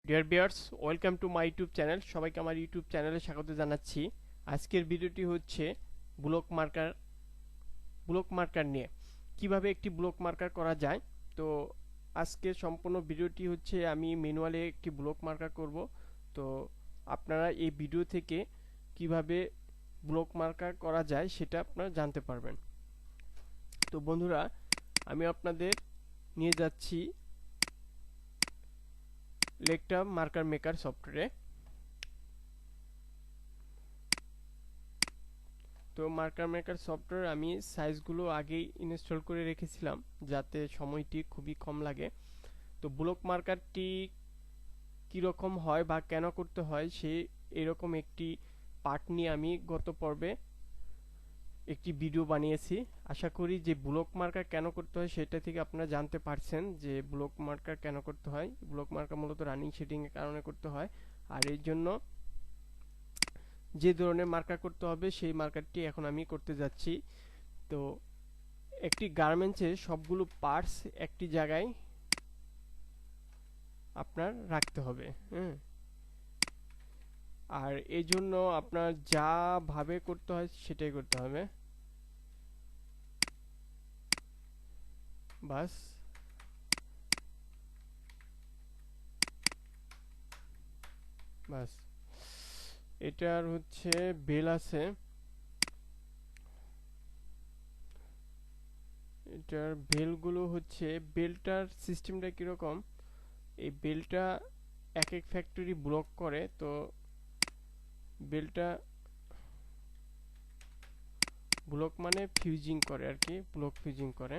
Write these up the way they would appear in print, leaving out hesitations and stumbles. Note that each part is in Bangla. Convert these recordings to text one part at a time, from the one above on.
Dear viewers, welcome to my YouTube channel. সবাইকে আমার ইউটিউব চ্যানেলে স্বাগত জানাচ্ছি। আজকের ভিডিওটি হচ্ছে ব্লক মার্কার নিয়ে কিভাবে একটি ব্লক মার্কার করা যায়। তো আজকে সম্পূর্ণ ভিডিওটি হচ্ছে আমি ম্যানুয়ালি একটি ব্লক মার্কার করব। তো আপনারা এই ভিডিও থেকে কিভাবে ব্লক মার্কার করা যায় সেটা আপনারা জানতে পারবেন। তো বন্ধুরা, আমি আপনাদের নিয়ে যাচ্ছি lectra মার্কার মেকার সফটওয়্যারে। তো মার্কার মেকার সফটওয়্যার আমি সাইজগুলো আগেই ইনস্টল করে রেখেছিলাম যাতে সময়টি খুবই কম লাগে। তো ব্লক মার্কারটি কীরকম হয় বা কেন করতে হয় সে এরকম একটি পার্ট নিয়ে আমি গত পর্বে একটি ভিডিও বানিয়েছি। আশা করি যে ব্লক মার্কার কেন করতে হয় সেটা থেকে আপনারা জানতে পারছেন যে ব্লক মার্কার কেন করতে হয়। ব্লক মার্কার মূলত রানিং শেডিংয়ের কারণে করতে হয়, আর এর জন্য যে ধরনের মার্কার করতে হবে সেই মার্কারটি এখন আমি করতে যাচ্ছি। তো একটি গার্মেন্টসের সবগুলো পার্টস একটি জায়গায় আপনার রাখতে হবে, আর এই জন্য আপনার যা ভাবে করতে হয় সেটাই করতে হবে। বাস, বাস। এটার হচ্ছে বেল আছে, এটার বেলগুলো হচ্ছে, বেলটার সিস্টেমটা কীরকম, এই বেলটা এক এক ফ্যাক্টরি ব্লক করে। তো বেলটা ব্লক মানে ফিউজিং করে আর কি, ব্লক ফিউজিং করে।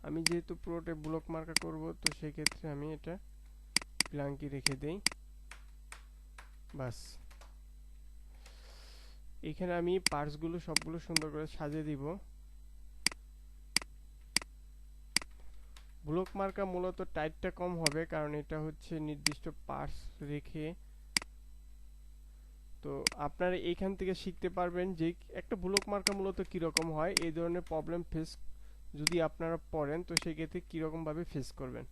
আমি যেহেতু পুরোটা ব্লক মার্কার করব তো সেক্ষেত্রে আমি এটা ব্ল্যাঙ্কই রেখে দেই। বাস, এখানে আমি পার্টসগুলো সবগুলো সুন্দর করে সাজিয়ে দিব। ব্লক মার্কার মূলত টাইটটা কম হবে কারণ এটা হচ্ছে নির্দিষ্ট পার্টস রেখে। তো আপনারা এইখান থেকে শিখতে পারবেন যে একটা ব্লক মার্কার মূলত কীরকম হয়। এই ধরনের প্রবলেম ফেস যদি আপনারা পড়েন তো সেক্ষেত্রে কীরকমভাবে ফেস করবেন।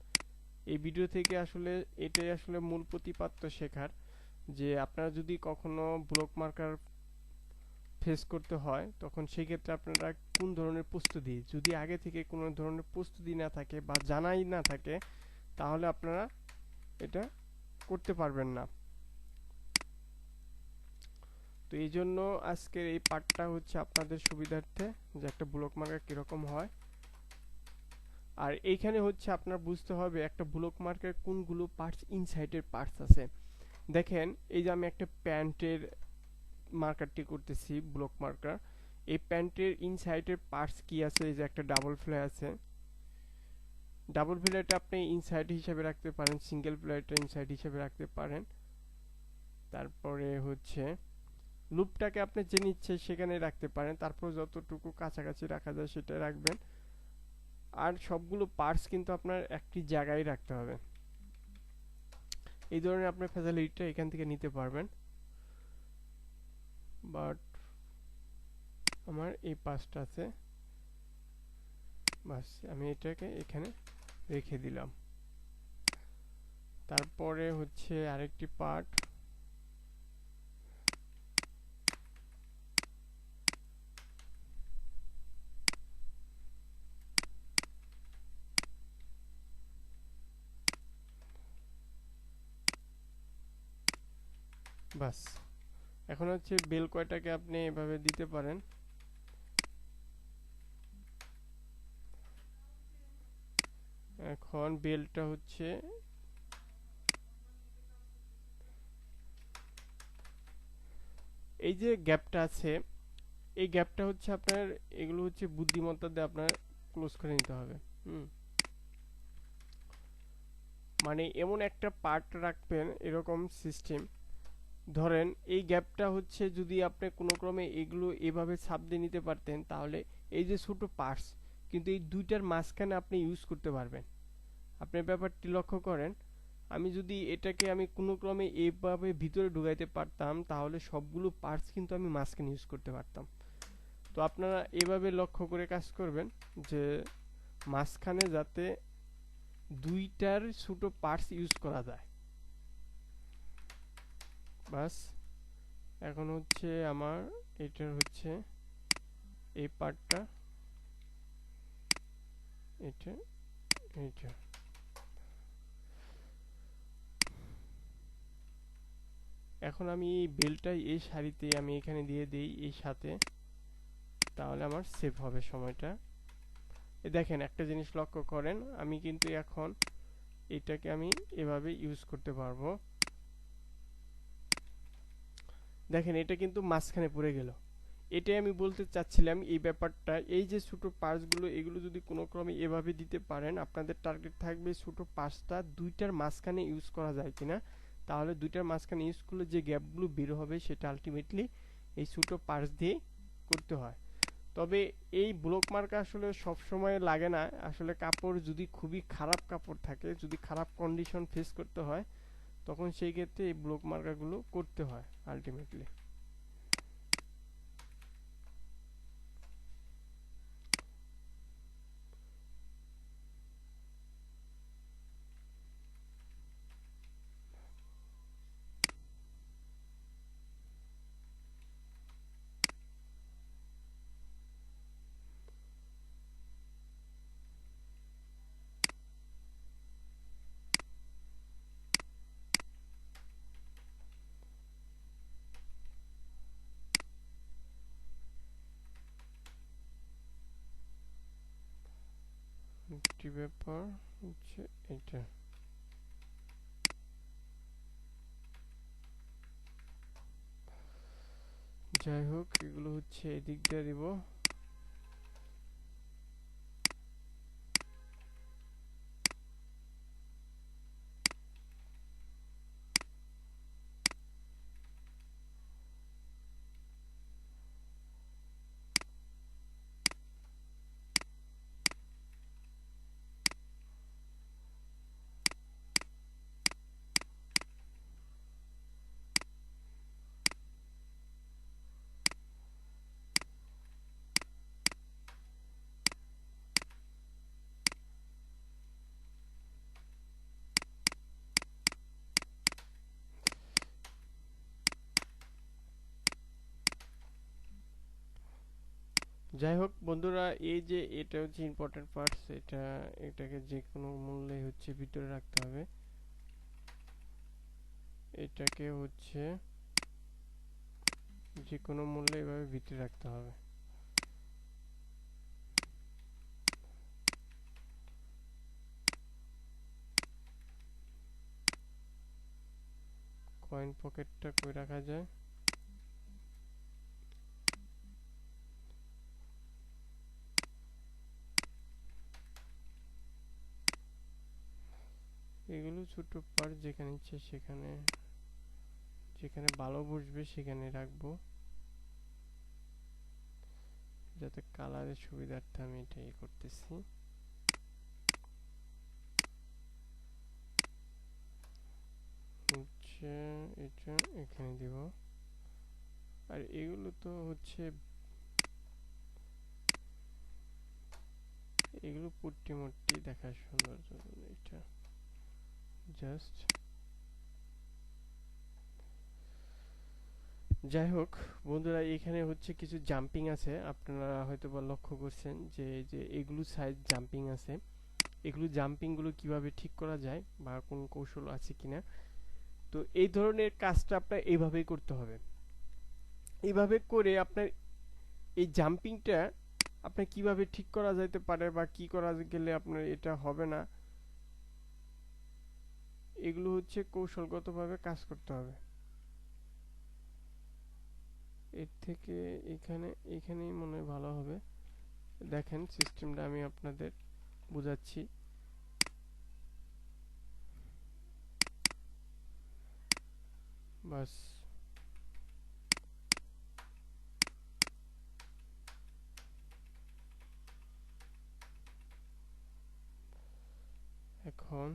এই ভিডিও থেকে আসলে এটাই আসলে মূল প্রতিপাদ্য শেখার, যে আপনারা যদি কখনো ব্লক মার্কার ফেস করতে হয় তখন সেক্ষেত্রে আপনারা কোন ধরনের প্রস্তুতি, যদি আগে থেকে কোনো ধরনের প্রস্তুতি না থাকে বা জানাই না থাকে তাহলে আপনারা এটা করতে পারবেন না। তো এই জন্য আজকের এই পার্টটা হচ্ছে আপনাদের সুবিধার্থে যে একটা ব্লক মার্কার কীরকম হয়। আর এইখানে হচ্ছে আপনার বুঝতে হবে একটা ব্লক মার্কার কোনগুলো পার্টস, ইনসাইডের পার্টস আছে। দেখেন, এই যে আমি একটা প্যান্টের মার্কারটি করতেছি ব্লক মার্কার, এই প্যান্টের ইনসাইডের পার্টস কি আছে, এই যে একটা ডাবল ফ্লাই আছে, ডাবল ফ্লাইটা আপনি ইনসাইড হিসেবে রাখতে পারেন, সিঙ্গেল ফ্লাইটা ইনসাইড হিসেবে রাখতে পারেন। তারপরে হচ্ছে লুপটাকে আপনি যে নিচ্ছে সেখানে রাখতে পারেন, তারপর যতটুকু কাছাকাছি রাখা যায় সেটা রাখবেন। আর সবগুলো পার্টস কিন্তু আপনার একটি জায়গায় রাখতে হবে। এই ধরনের আপনার ফ্যাসিলিটিটা এখান থেকে নিতে পারবেন। বাট আমার এই পার্টসটা আছে, বাস আমি এটাকে এখানে রেখে দিলাম। তারপরে হচ্ছে আরেকটি পার্ট, বাস। এখন হচ্ছে বেল কয়টাকে আপনি এভাবে দিতে পারেন। এখন বেলটা হচ্ছে এই যে গ্যাপটা আছে, এই গ্যাপটা হচ্ছে আপনার, এগুলো হচ্ছে বুদ্ধিমত্তা দিয়ে আপনার ক্লোজ করে নিতে হবে। মানে এমন একটা পার্ট রাখবেন এরকম সিস্টেম, ধরেন এই গ্যাপটা হচ্ছে যদি আপনি কোনো ক্রমে এগুলো এভাবে ছাপ দিয়ে নিতে পারতেন তাহলে এই যে ছোট পার্টস কিন্তু এই দুইটার মাঝখানে আপনি ইউজ করতে পারবেন। আপনি ব্যাপারটি লক্ষ্য করেন, আমি যদি এটাকে আমি কোনো ক্রমে এভাবে ভিতরে ঢুকাইতে পারতাম তাহলে সবগুলো পার্টস কিন্তু আমি মাঝখানে ইউজ করতে পারতাম। তো আপনারা এভাবে লক্ষ্য করে কাজ করবেন যে মাঝখানে যাতে দুইটার ছোট পার্টস ইউজ করা যায়। বাস এখন হচ্ছে আমার এটার হচ্ছে এই পার্টটা, এটা এইটা। এখন আমি এই বেলটাই এই সারিতে আমি এখানে দিয়ে দিই এই সাথে, তাহলে আমার সেভ হবে সময়টা। দেখেন একটা জিনিস লক্ষ্য করেন, আমি কিন্তু এখন এটাকে আমি এভাবে ইউজ করতে পারবো। দেখেন এটা কিন্তু মাঝখানে পড়ে গেল। এটাই আমি বলতে চাচ্ছিলাম এই ব্যাপারটা, এই যে ছোট পার্টসগুলো এগুলো যদি কোনো ক্রমে এভাবে দিতে পারেন, আপনাদের টার্গেট থাকবে ছোট পার্টসটা দুইটার মাঝখানে ইউজ করা যায় কিনা। তাহলে দুইটার মাঝখানে ইউজ করলে যে গ্যাপগুলো বের হবে সেটা আলটিমেটলি এই ছোট পার্টস দিয়ে করতে হয়। তবে এই ব্লক মার্ক আসলে সব সময় লাগে না। আসলে কাপড় যদি খুবই খারাপ কাপড় থাকে, যদি খারাপ কন্ডিশন ফেস করতে হয়, তখন সেই ক্ষেত্রে এই ব্লক মার্কারগুলো করতে হয় আলটিমেটলি। একটি ব্যাপার হচ্ছে এটা। যাই হোক, এগুলো হচ্ছে এদিক দিয়ে দিব। যাই হোক বন্ধুরা, এই যে এটা হচ্ছে ইম্পর্টেন্ট পার্টস, এটাকে যে কোনো মূল্যে হচ্ছে ভিতরে রাখতে হবে। এটাকে হচ্ছে যে কোনো মূল্যে এভাবে ভিতরে রাখতে হবে। কয়েন পকেটটা কই রাখা যায়? এগুলো ছোট পার্ট, যেখানে ইচ্ছে সেখানে, যেখানে ভালো বসবে সেখানে রাখবো, যাতে কালারের সুবিধার্থে আমি এটাই করতেছি। হচ্ছে এটা এখানে দিব। আর এগুলো তো হচ্ছে, এগুলো পুট্টি মুট্টি দেখার সুন্দর জন্য এটা জাস্ট। যাই হোক বন্ধুরা, এখানে হচ্ছে কিছু জাম্পিং আছে, আপনারা হয়তো বা লক্ষ্য করছেন যে যে এগুলো সাইজ জাম্পিং আছে। এগুলো জাম্পিংগুলো কিভাবে ঠিক করা যায় বা কোন কৌশল আছে কিনা। তো এই ধরনের কাজটা আপনার এইভাবেই করতে হবে। এইভাবে করে আপনার এই জাম্পিংটা আপনার কিভাবে ঠিক করা যাইতে পারে বা কি করা গেলে আপনার এটা হবে না, এগুলো হচ্ছে কৌশলগতভাবে কাজ করতে হবে। এর থেকে এখানেই মনে হয় ভালো হবে। দেখেন সিস্টেমটা আমি আপনাদের বুঝাচ্ছি। বাস এখন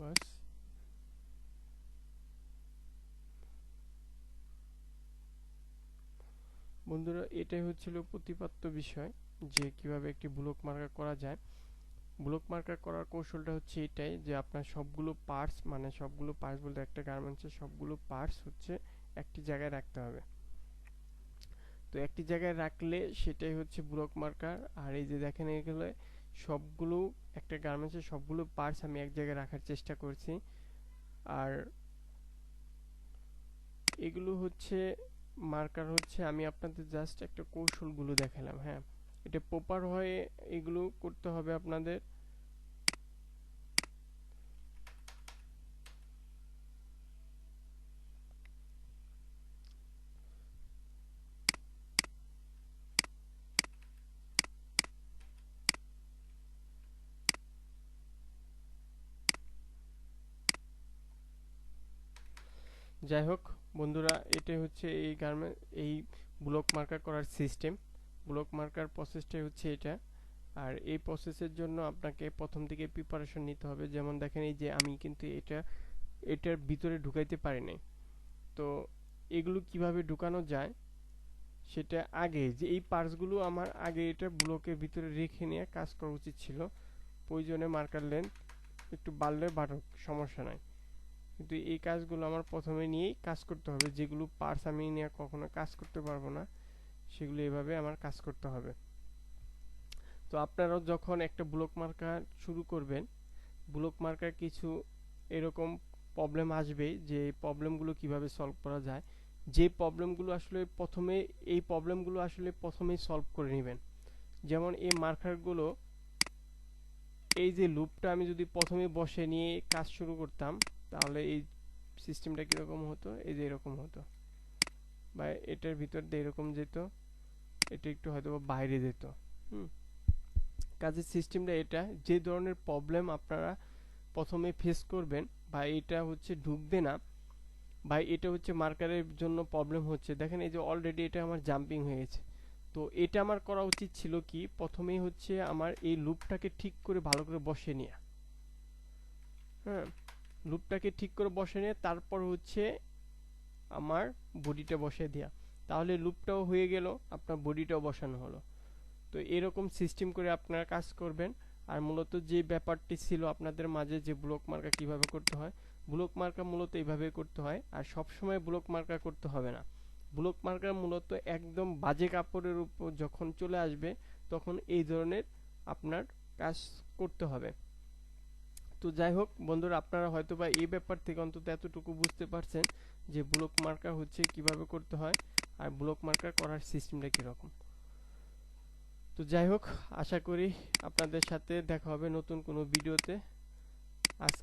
বাস বন্ধুরা এটাই হচ্ছিল প্রতিপাদ্য বিষয় যে কিভাবে একটি ব্লক মার্কার করা যায়। ব্লক মার্কার করার কৌশলটা হচ্ছে এটাই যে আপনার সবগুলো পার্টস, মানে সবগুলো পার্টস বলতে একটা গার্মেন্টসের সবগুলো পার্টস হচ্ছে একটি জায়গায় রাখতে হবে। তো একটি জায়গায় রাখলে সেটাই হচ্ছে ব্লক মার্কার। আর এই যে দেখেন এগুলো সবগুলো, একটা গার্মেন্টসের সবগুলো পার্টস আমি এক জায়গায় রাখার চেষ্টা করছি। আর এগুলো হচ্ছে মার্কার হচ্ছে, আমি আপনাদের জাস্ট একটা কৌশলগুলো দেখালাম। হ্যাঁ, এটা প্রপার হয়ে এগুলো করতে হবে আপনাদের। যাই হোক বন্ধুরা, এটাই হচ্ছে এই ব্লক মার্কার করার সিস্টেম। ব্লক মার্কার প্রসেসটাই হচ্ছে এটা। আর এই প্রসেসের জন্য আপনাকে প্রথম থেকে প্রিপারেশন নিতে হবে। যেমন দেখেন এই যে আমি কিন্তু এটার ভিতরে ঢুকাইতে পারি নাই। তো এগুলো কিভাবে ঢুকানো যায় সেটা আগে, যে এই পার্টসগুলো আমার আগে এটা ব্লকের ভিতরে রেখে নিয়ে কাজ করা উচিত ছিল। প্রয়োজনে মার্কার লেন্থ একটু বাড়লে বাড়ুক, সমস্যা নাই, কিন্তু এই কাজগুলো আমার প্রথমে নিয়েই কাজ করতে হবে। যেগুলো পার্টস আমি নিয়ে কখনো কাজ করতে পারবো না, সেগুলো এভাবে আমার কাজ করতে হবে। তো আপনারাও যখন একটা ব্লক মার্কার শুরু করবেন, ব্লক মার্কার কিছু এরকম প্রবলেম আসবে, যে এই প্রবলেমগুলো কিভাবে সলভ করা যায়। যে প্রবলেমগুলো আসলে প্রথমে, এই প্রবলেমগুলো আসলে প্রথমেই সলভ করে নেবেন। যেমন এই মার্কারগুলো, এই যে লুপটা আমি যদি প্রথমে বসে নিয়ে কাজ শুরু করতাম, তাহলে এই সিস্টেমটা কীরকম হতো, এই যে এরকম হতো, বা এটার ভিতর দিয়ে এরকম যেত, এটা একটু হয়তো বাইরে যেত। হুম, কাজের সিস্টেমটা এটা। যে ধরনের প্রবলেম আপনারা প্রথমে ফেস করবেন, বা এটা হচ্ছে ঢুকবে না, বা এটা হচ্ছে মার্কারের জন্য প্রবলেম হচ্ছে, দেখেন এই যে অলরেডি এটা আমার জাম্পিং হয়ে গেছে। তো এটা আমার করা উচিত ছিল কি, প্রথমেই হচ্ছে আমার এই লুপটাকে ঠিক করে ভালো করে বসে নেওয়া। হ্যাঁ, লুপটাকে ঠিক করে বসে নিয়ে তারপর হচ্ছে আমার বডিটা বসে দেওয়া, তাহলে লুপটাও হয়ে গেল, আপনার বডিটাও বসানো হলো। তো এরকম সিস্টেম করে আপনারা কাজ করবেন। আর মূলত যে ব্যাপারটি ছিল আপনাদের মাঝে, যে ব্লক মার্কা কিভাবে করতে হয়, ব্লক মার্কা মূলত এইভাবে করতে হয়। আর সব সময় ব্লক মার্কা করতে হবে না। ব্লক মার্কা মূলত একদম বাজে কাপড়ের উপর যখন চলে আসবে, তখন এই ধরনের আপনার কাজ করতে হবে। তো যাই হোক বন্ধুরা, আপনারা হয়তো বা এই ব্যাপার থেকে অন্তত এতটুকু বুঝতে পারছেন যে ব্লক মার্কা হচ্ছে কিভাবে করতে হয়, আর ব্লক মার্কা করার সিস্টেমটা কীরকম। তো যাই হোক, আশা করি আপনাদের সাথে দেখা হবে নতুন কোনো ভিডিওতে। আজ